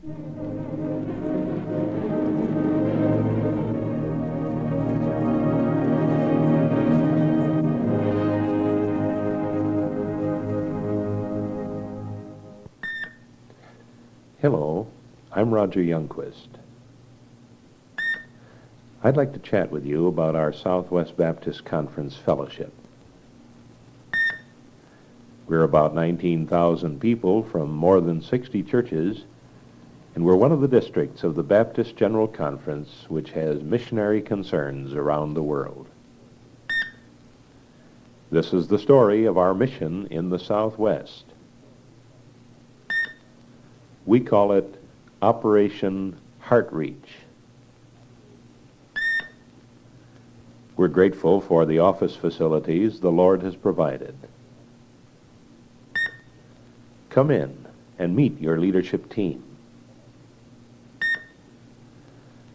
Hello, I'm Roger Youngquist. I'd like to chat with you about our Southwest Baptist Conference Fellowship. We're about 19,000 people from more than 60 churches, and we're one of the districts of the Baptist General Conference which has missionary concerns around the world. This is the story of our mission in the Southwest. We call it Operation Heart Reach. We're grateful for the office facilities the Lord has provided. Come in and meet your leadership team.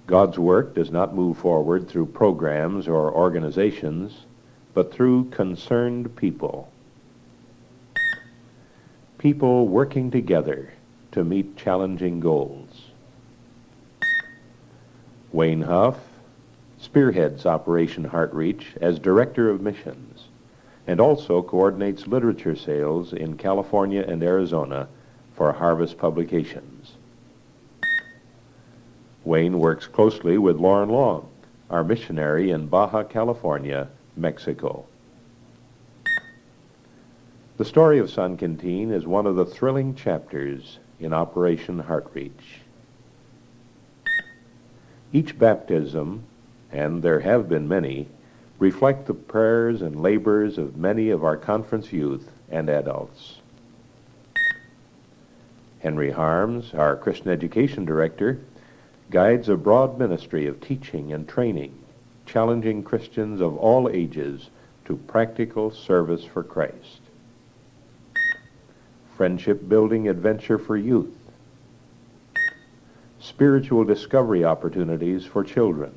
God's work does not move forward through programs or organizations, but through concerned people. People working together to meet challenging goals. Wayne Huff spearheads Operation Heart Reach as Director of Missions and also coordinates literature sales in California and Arizona for Harvest Publications. Wayne works closely with Lauren Long, our missionary in Baja California, Mexico. The story of San Quintin is one of the thrilling chapters in Operation Heart Reach. Each baptism, and there have been many, reflect the prayers and labors of many of our conference youth and adults. Henry Harms, our Christian Education Director, guides a broad ministry of teaching and training, challenging Christians of all ages to practical service for Christ. Friendship-building adventure for youth, spiritual discovery opportunities for children,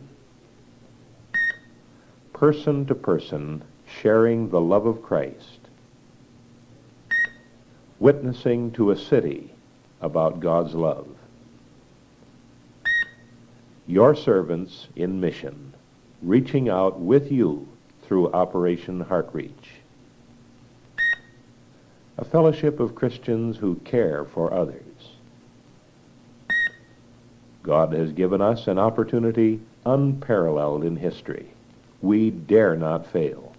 person-to-person sharing the love of Christ, witnessing to a city about God's love. Your servants in mission, reaching out with you through Operation Heart Reach. A fellowship of Christians who care for others. God has given us an opportunity unparalleled in history. We dare not fail.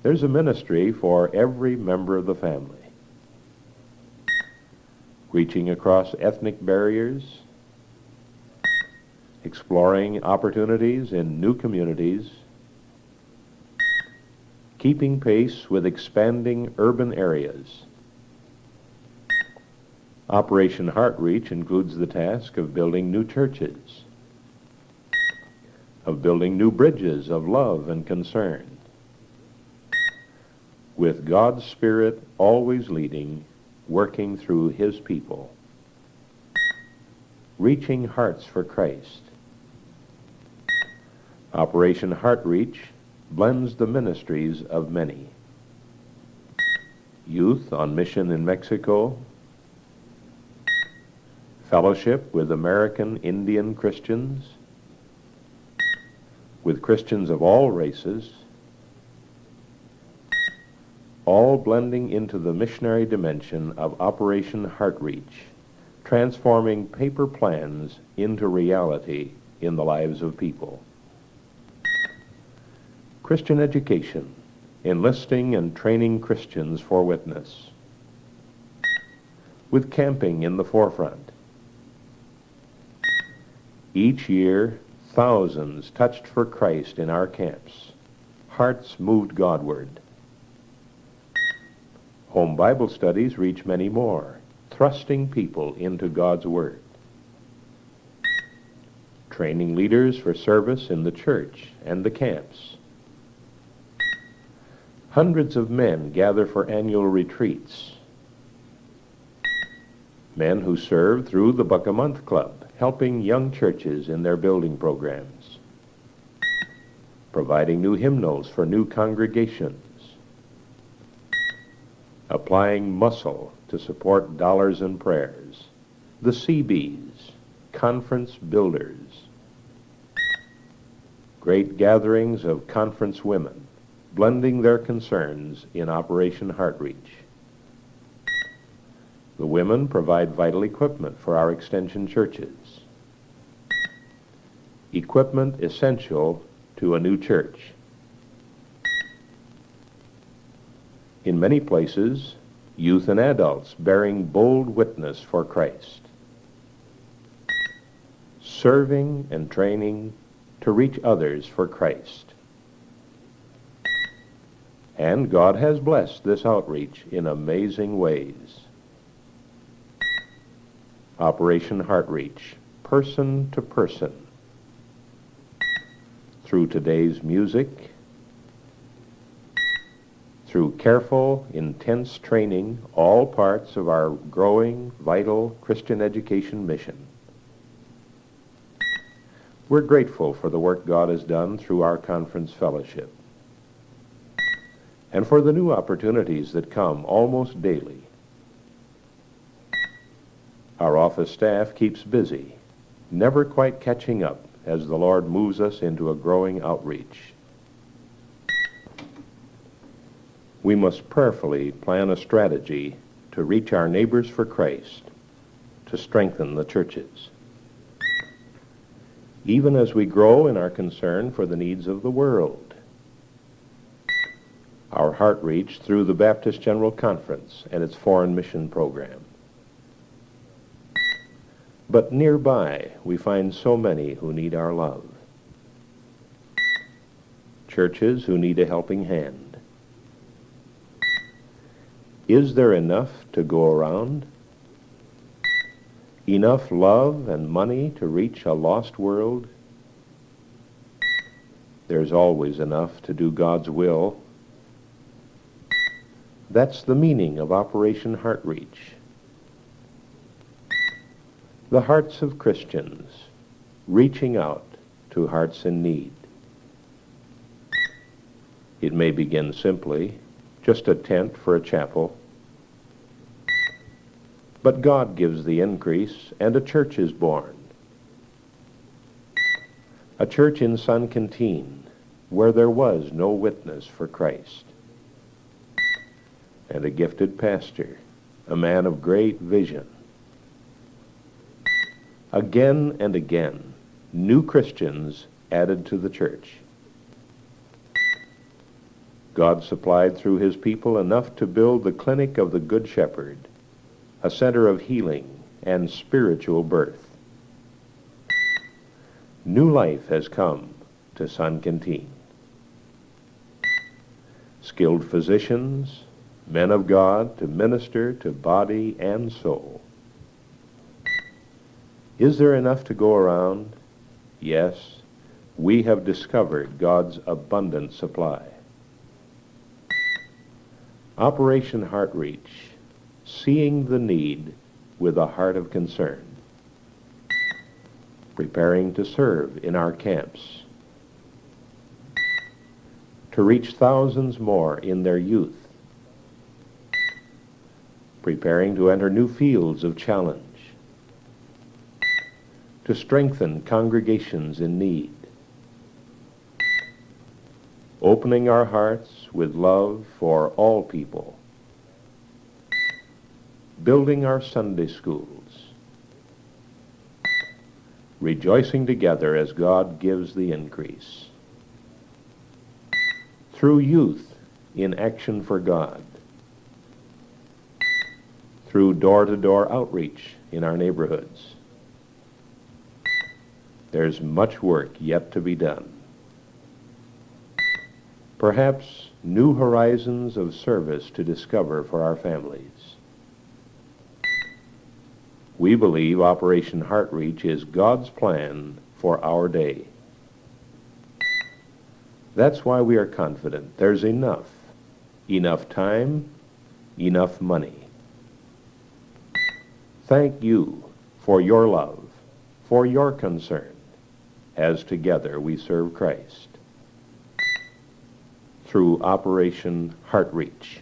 There's a ministry for every member of the family. Reaching across ethnic barriers, exploring opportunities in new communities, keeping pace with expanding urban areas. Operation Heart Reach includes the task of building new churches, of building new bridges of love and concern, with God's Spirit always leading, working through His people, reaching hearts for Christ. Operation Heart Reach blends the ministries of many. Youth on mission in Mexico, fellowship with American Indian Christians, with Christians of all races, all blending into the missionary dimension of Operation Heart Reach, transforming paper plans into reality in the lives of people. Christian education, enlisting and training Christians for witness, with camping in the forefront. Each year, thousands touched for Christ in our camps, hearts moved Godward. Home Bible studies reach many more, thrusting people into God's Word. Training leaders for service in the church and the camps. Hundreds of men gather for annual retreats. Men who serve through the Buck a Month Club, helping young churches in their building programs. Providing new hymnals for new congregations. Applying muscle to support dollars and prayers. The CBs, Conference Builders. Great gatherings of conference women, blending their concerns in Operation Heart Reach. The women provide vital equipment for our extension churches. Equipment essential to a new church. In many places, youth and adults bearing bold witness for Christ. Serving and training to reach others for Christ. And God has blessed this outreach in amazing ways. Operation Heart Reach, person to person. Through today's music, through careful, intense training, all parts of our growing, vital Christian education mission. We're grateful for the work God has done through our conference fellowship and for the new opportunities that come almost daily. Our office staff keeps busy, never quite catching up as the Lord moves us into a growing outreach. We must prayerfully plan a strategy to reach our neighbors for Christ, to strengthen the churches. Even as we grow in our concern for the needs of the world. Our heart reach through the Baptist General Conference and its foreign mission program. But nearby, we find so many who need our love. Churches who need a helping hand. Is there enough to go around? Enough love and money to reach a lost world? There's always enough to do God's will. That's the meaning of Operation Heart Reach. The hearts of Christians reaching out to hearts in need. It may begin simply, just a tent for a chapel. But God gives the increase, and a church is born. A church in Sun Canteen, where there was no witness for Christ. And a gifted pastor, a man of great vision. Again and again, new Christians added to the church. God supplied through his people enough to build the clinic of the Good Shepherd, a center of healing and spiritual birth. New life has come to Sun Canteen. Skilled physicians, men of God to minister to body and soul. Is there enough to go around? Yes, we have discovered God's abundant supply. Operation Heart Reach, seeing the need with a heart of concern. Preparing to serve in our camps. To reach thousands more in their youth. Preparing to enter new fields of challenge. To strengthen congregations in need. Opening our hearts with love for all people. Building our Sunday schools. Rejoicing together as God gives the increase. Through youth in action for God. Through door-to-door outreach in our neighborhoods. There's much work yet to be done. Perhaps new horizons of service to discover for our families. We believe Operation Heart Reach is God's plan for our day. That's why we are confident there's enough time, enough money. Thank you for your love, for your concern, as together we serve Christ. Through Operation Heart Reach.